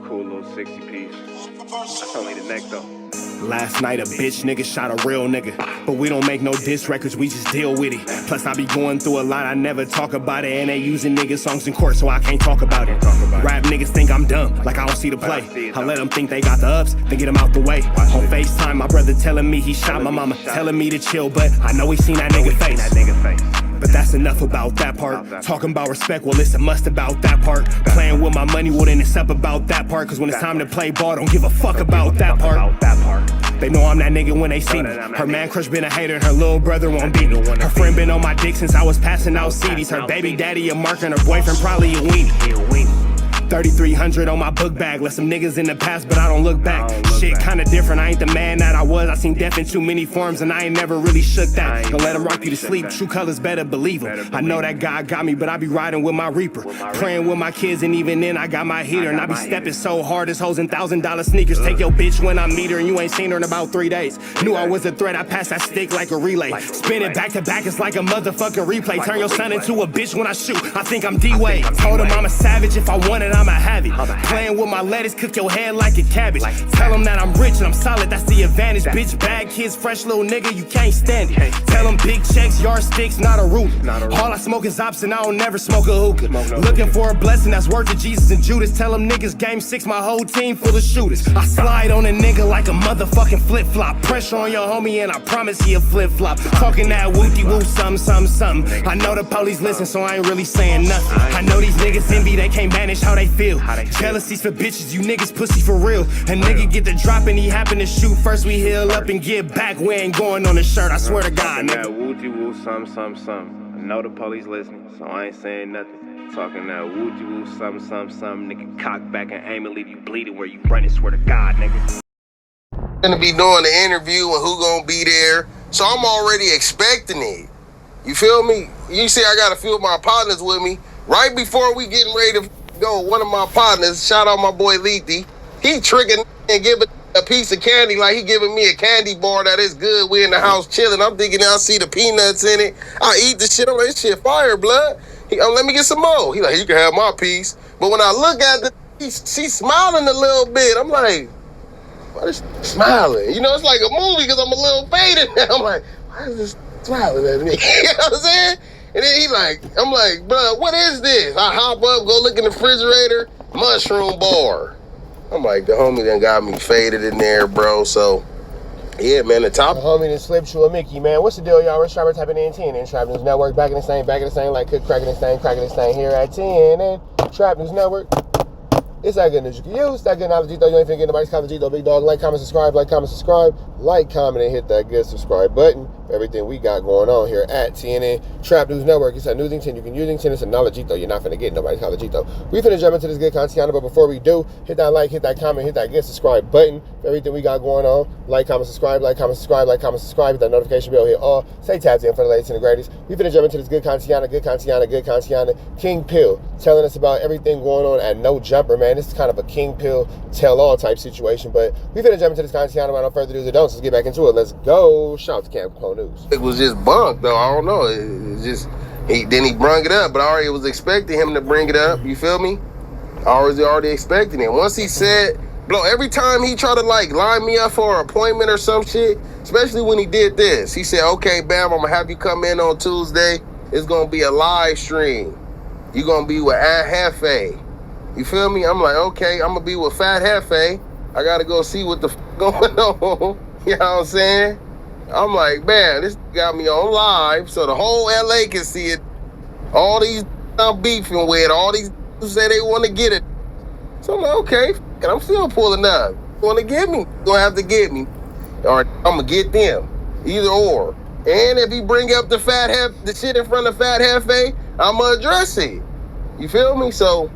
cool little 60 piece. That's only the neck though. Last night a bitch nigga shot a real nigga, but we don't make no diss records, we just deal with it. Plus I be going through a lot, I never talk about it, and they using nigga songs in court, so I can't talk about it. Rap niggas think I'm dumb, like I don't see the play. I let them think they got the ups, then get them out the way. On FaceTime, my brother telling me he shot my mama, telling me to chill, but I know he seen that nigga face. But that's enough about that part. Talking about respect, well it's a must about that part. Playing with my money, well then it's up about that part. Cause when it's time to play ball, don't give a fuck about that part. They know I'm that nigga when they see me. Her man crush been a hater and her little brother won't beat me. Her friend been on my dick since I was passing out CDs. Her baby daddy a mark and her boyfriend probably a weenie. 3,300 on my book bag. Let some niggas in the past, but I don't look back. Shit kinda different, I ain't the man that I was. I seen death in too many forms and I ain't never really shook that. Don't let them rock you to sleep, true colors better believe them. I know that God got me, but I be riding with my reaper. Praying with my kids and even then I got my heater. And I be stepping so hard, this hoes in $1,000 sneakers. Take your bitch when I meet her and you ain't seen her in about 3 days. Knew I was a threat, I passed that stick like a relay. Spin it back to back, it's like a motherfucking replay. Turn your son into a bitch when I shoot, I think I'm D-Wade. Told him I'm a savage, if I want it, I'ma have it. Playing with my lettuce, cook your head like a cabbage. Tell them that I'm rich and I'm solid, that's the advantage. Bitch, bad kids, fresh little nigga, you can't stand it. Tell them big checks, yardsticks, not a ruler. All I smoke is ops and I don't never smoke a hookah. Looking for a blessing that's worth of Jesus and Judas. Tell them niggas game 6, my whole team full of shooters. I slide on a nigga like a motherfucking flip-flop. Pressure on your homie and I promise he a flip-flop. Talking that wooty-woo, something. I know the police listen, so I ain't really saying nothing. I know these niggas envy, they can't manage how they feel. Jealousy's for bitches, you niggas pussy for real. A nigga get the drop and he happen to shoot. First we heal up and get back, we ain't going on the shirt, I swear to God, nigga. That woo-woo, something. I know the police listening, so I ain't saying nothing. Talking that woo-woo, something. Nigga cock back and aim and leave you bleeding where you running, swear to God, nigga. Gonna be doing the interview and who gonna be there, so I'm already expecting it. You feel me? You see I got a few of my partners with me. Right before we getting ready to go, one of my partners, shout out my boy Lethy, he tricking and giving a piece of candy like he giving me a candy bar that is good. We in the house chilling. I'm thinking I see the peanuts in it. I eat the shit. I'm like, this shit fire, blood. Let me get some more. He like, you can have my piece. But when I look at the, she's smiling a little bit. I'm like, why is she smiling? You know, it's like a movie because I'm a little faded. I'm like, why is this smiling at me? You know what I'm saying? And then I'm like, bro, what is this? I hop up, go look in the refrigerator, mushroom bar. I'm like, the homie done got me faded in there, bro. So, yeah, man, the top. The homie done slipped you a Mickey, man. What's the deal, y'all? We're Sharper typing in 10 and Trap News Network. Back in the same, like cook cracking the same here at 10 and Trap News Network. It's that good news you can use. That good knowledge, though. You ain't finna get nobody's college, though. Big dog. Like, comment, subscribe. Like, comment, and hit that good subscribe button. Everything we got going on here at TNN Trap News Network. It's a Newsington. You can Usington. It's a knowledge, though. You're not finna get nobody's college, though. We finna jump into this good content, but before we do, hit that like, hit that comment, hit that good subscribe button. Everything we got going on. Like, comment, subscribe. Hit that notification bell. Hit all. Stay tapped in for the latest and the greatest. We finna jump into this good content. KingPill telling us about everything going on at NoJumper, man. This is kind of a KingPill tell-all type situation, but we finna jump into this content without no further ado. Let's get back into it. Let's go. Shout out to KingPill News. It was just bunk, though. I don't know. It just he brung it up, but I already was expecting him to bring it up. You feel me? I was already expecting it. Once he said, bro, every time he tried to like line me up for an appointment or some shit, especially when he did this, he said, okay, bam, I'm gonna have you come in on Tuesday. It's gonna be a live stream. You're gonna be with Aunt Hefe. You feel me? I'm like, okay, I'm gonna be with Fat Hefe. I gotta go see what the going on. You know what I'm saying? I'm like, man, this got me on live so the whole LA can see it. All these I'm beefing with, all these say they want to get it. So I'm like, okay, and I'm still pulling up. Want to get me? Gonna have to get me. Or I'm gonna get them. Either or. And if he bring up the shit in front of Fat Hefe, I'm gonna address it. You feel me? So,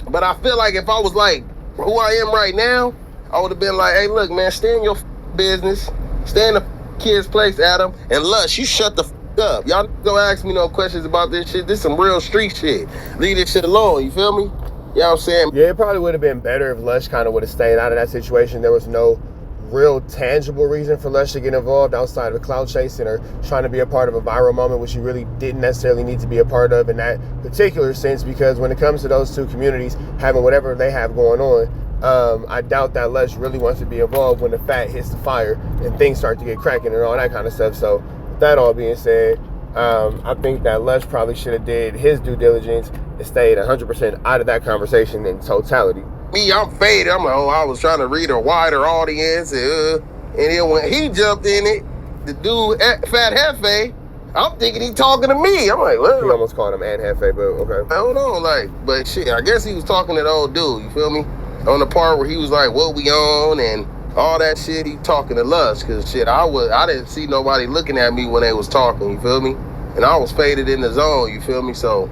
but I feel like if I was like who I am right now, I would have been like, hey, look, man, stay in your business. Stay in the kid's place, Adam. And Lush, you shut the up. Y'all don't ask me no questions about this shit. This some real street shit. Leave this shit alone. You feel me? You know what I'm saying? Yeah, it probably would have been better if Lush kind of would have stayed out of that situation. There was no real tangible reason for Lush to get involved outside of clout chasing or trying to be a part of a viral moment, which he really didn't necessarily need to be a part of in that particular sense, because when it comes to those two communities having whatever they have going on, I doubt that Lush really wants to be involved when the fat hits the fire and things start to get cracking and all that kind of stuff. So with that all being said, I think that Lush probably should have did his due diligence and stayed 100% out of that conversation in totality. Me, I'm faded. I'm like, oh, I was trying to read a wider audience. And then when he jumped in it, the dude, Fat Hefe, I'm thinking he talking to me. I'm like, what? He almost called him Aunt Hefe, but okay. Hold on, like, but shit, I guess he was talking to the old dude, you feel me? On the part where he was like, what we on and all that shit, he talking to Lush, cause shit, I didn't see nobody looking at me when they was talking, you feel me? And I was faded in the zone, you feel me? So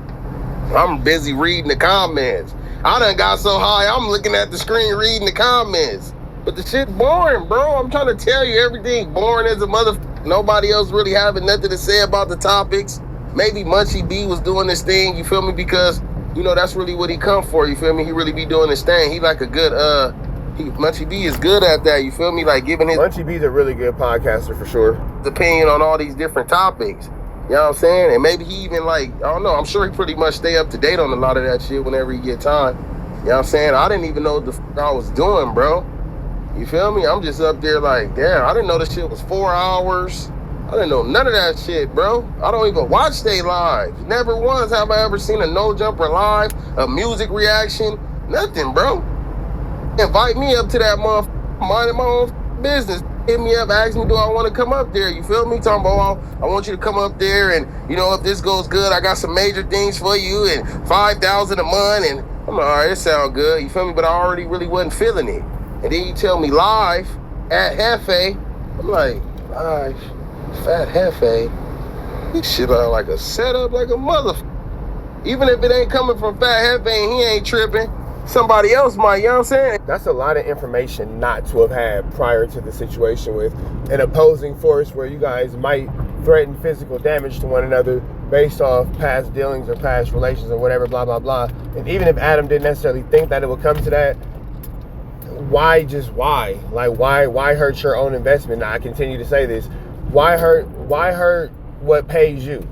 I'm busy reading the comments. I done got so high, I'm looking at the screen reading the comments. But the shit boring, bro. I'm trying to tell you, everything boring as a motherfucker. Nobody else really having nothing to say about the topics. Maybe Munchie B was doing this thing, you feel me? Because, you know, that's really what he come for, you feel me? He really be doing this thing. He like a good, Munchie B is good at that, you feel me? Like giving his... Munchie B's a really good podcaster for sure. Opinion on all these different topics. You know what I'm saying? And maybe he even like, I don't know, I'm sure he pretty much stay up to date on a lot of that shit whenever he get time. You know what I'm saying? I didn't even know what the fuck I was doing, bro. You feel me? I'm just up there like, damn, I didn't know this shit was 4 hours. I didn't know none of that shit, bro. I don't even watch they live. Never once have I ever seen a NoJumper live, a music reaction, nothing, bro. Invite me up to that motherfucker, minding my own business. Hit me up, ask me, do I want to come up there? You feel me? Talking about, I want you to come up there and, you know, if this goes good, I got some major things for you and $5,000 a month. And I'm like, all right, it sound good. You feel me? But I already really wasn't feeling it. And then you tell me live at Hefe. I'm like, live, Fat Hefe. This shit are like a setup like a motherfucker. Even if it ain't coming from Fat Hefe and he ain't tripping, somebody else might, you know what I'm saying? That's a lot of information not to have had prior to the situation with an opposing force where you guys might threaten physical damage to one another based off past dealings or past relations or whatever, blah, blah, blah. And even if Adam didn't necessarily think that it would come to that, why? Like, why hurt your own investment? Now, I continue to say this. Why hurt what pays you?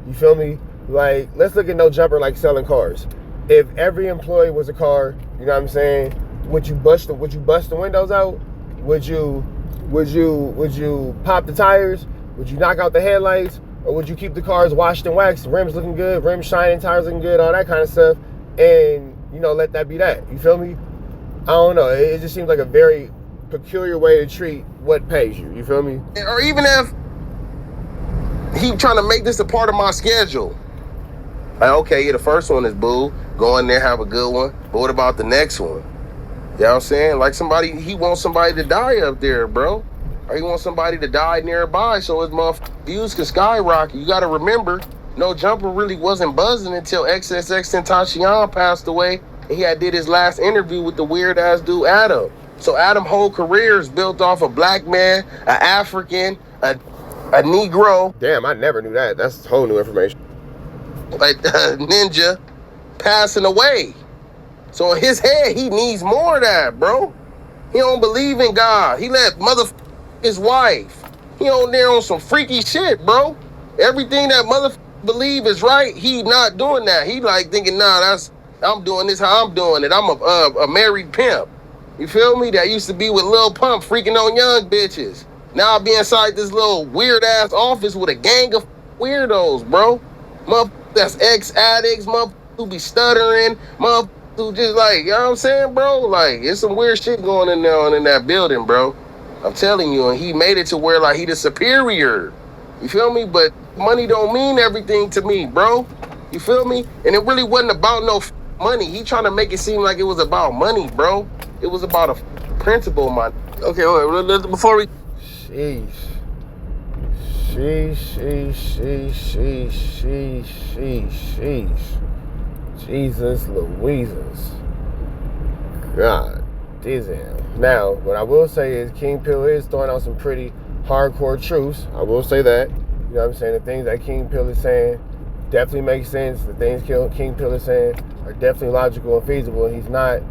You feel me? Like, let's look at NoJumper like selling cars. If every employee was a car, you know what I'm saying? Would you bust the windows out? Would you pop the tires? Would you knock out the headlights? Or would you keep the cars washed and waxed, rims looking good, rims shining, tires looking good, all that kind of stuff, and, you know, let that be that? You feel me? I don't know. It just seems like a very peculiar way to treat what pays you. You feel me? Or even if he trying to make this a part of my schedule. Like, okay, yeah, the first one is boo. Go in there, have a good one. But what about the next one? You know what I'm saying? Like he wants somebody to die up there, bro. Or he wants somebody to die nearby so his motherfucking views can skyrocket. You gotta remember, NoJumper really wasn't buzzing until XXXTentacion passed away. And he did his last interview with the weird ass dude Adam. So Adam's whole career is built off a black man, an African, a Negro. Damn, I never knew that. That's whole new information. Like ninja passing away. So in his head, he needs more of that, bro. He don't believe in God. He let his wife. He on there on some freaky shit, bro. Everything that believe is right, he not doing that. He like thinking, nah, I'm doing this how I'm doing it. I'm a married pimp. You feel me? That used to be with Lil Pump freaking on young bitches. Now I be inside this little weird ass office with a gang of weirdos, bro. That's ex-addicts, who be stuttering, who just like, you know what I'm saying, bro? Like, it's some weird shit going in there in that building, bro. I'm telling you, and he made it to where like he the superior. You feel me? But money don't mean everything to me, bro. You feel me? And it really wasn't about no money. He trying to make it seem like it was about money, bro. It was about a principle, man. Okay, wait, before we... Sheesh. Jesus Louises. God damn. Now, what I will say is KingPill is throwing out some pretty hardcore truths. I will say that. You know what I'm saying? The things that KingPill is saying definitely make sense. The things KingPill is saying are definitely logical and feasible. He's not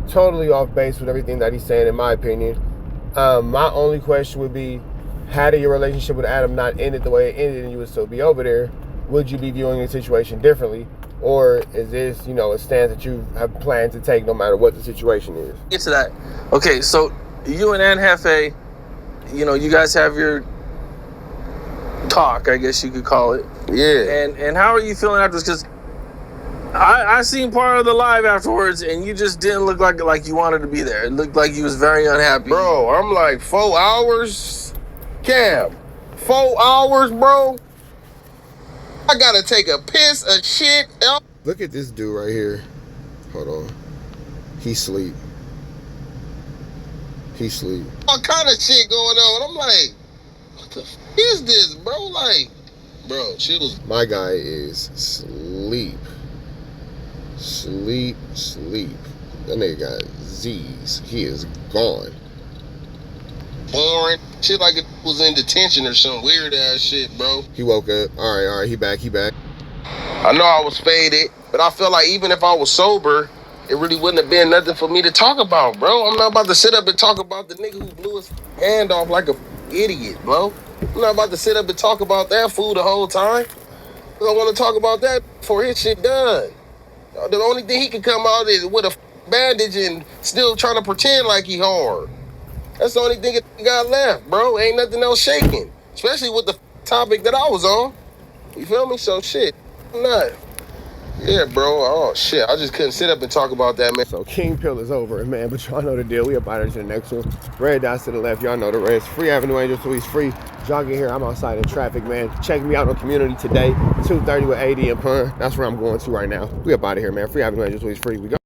totally off base with everything that he's saying, in my opinion. My only question would be, had your relationship with Adam not ended the way it ended and you would still be over there, would you be viewing the situation differently? Or is this, you know, a stance that you have planned to take no matter what the situation is? Get to that. Okay, so you and NoJumper, you know, you guys have your talk, I guess you could call it. Yeah. And how are you feeling after this? Because I seen part of the live afterwards, and you just didn't look like you wanted to be there. It looked like you was very unhappy. Bro, I'm like 4 hours. Cam, 4 hours, bro. I gotta take a piss, a shit. Look at this dude right here. Hold on. He sleep. He sleep. All kind of shit going on. I'm like, what the f is this, bro? Like, bro, chills. My guy is sleep. Sleep. That nigga got Z's. He is gone. Boring. Shit like it was in detention or some weird ass shit, bro. He woke up. All right, he back. I know I was faded, but I feel like even if I was sober, it really wouldn't have been nothing for me to talk about, bro. I'm not about to sit up and talk about the nigga who blew his hand off like a idiot, bro. I'm not about to sit up and talk about that fool the whole time. I want to talk about that before his shit done. The only thing he can come out is with a bandage and still trying to pretend like he hard. That's the only thing he got left, bro. Ain't nothing else shaking. Especially with the topic that I was on. You feel me? So shit, I'm not. Yeah, bro. Oh shit, I just couldn't sit up and talk about that, man. So KingPill is over, man. But y'all know the deal. We up out here to the next one. Red dots to the left. Y'all know the rest. Free Avenue Angel, so he's free. Jogging here. I'm outside in traffic, man. Check me out on Community today. 2:30 with AD and Pun. That's where I'm going to right now. We up out of here, man. Free Avenue Angel, so he's free. We go.